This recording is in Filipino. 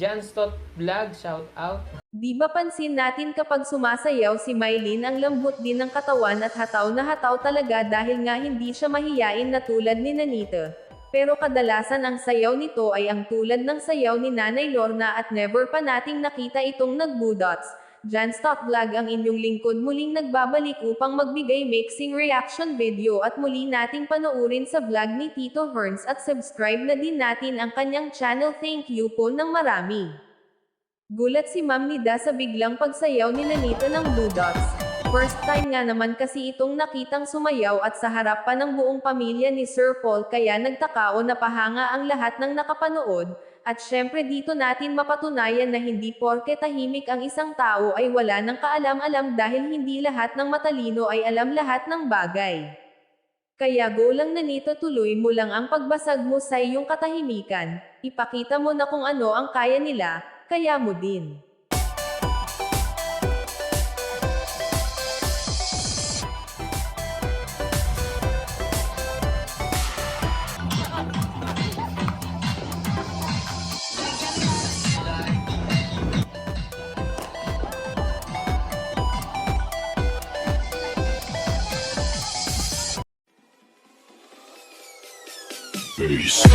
Janstot Vlog, shout out. Di ba pansin natin kapag sumasayaw si Mylene ang lambot din ng katawan at hataw na hataw talaga dahil nga hindi siya mahiyain na tulad ni Nanita. Pero kadalasan ang sayaw nito ay ang tulad ng sayaw ni Nanay Lorna at never pa nating nakita itong nagbudots. Janstot Vlog ang inyong lingkod muling nagbabalik upang magbigay mixing reaction video at muli nating panoorin sa vlog ni Tito Herns at subscribe na din natin ang kanyang channel. Thank you po ng marami. Gulat si Ma'am Nida sa biglang pagsayaw ni Nanita ng Blue Dots. First time nga naman kasi itong nakitang sumayaw at sa harap pa ng buong pamilya ni Sir Paul kaya nagtaka o napahanga ang lahat ng nakapanood. At syempre dito natin mapatunayan na hindi porke tahimik ang isang tao ay wala ng kaalam-alam dahil hindi lahat ng matalino ay alam lahat ng bagay. Kaya go lang Nanita, tuloy mo lang ang pagbasag mo sa iyong katahimikan. Ipakita mo na kung ano ang kaya nila, kaya mo din. Peace.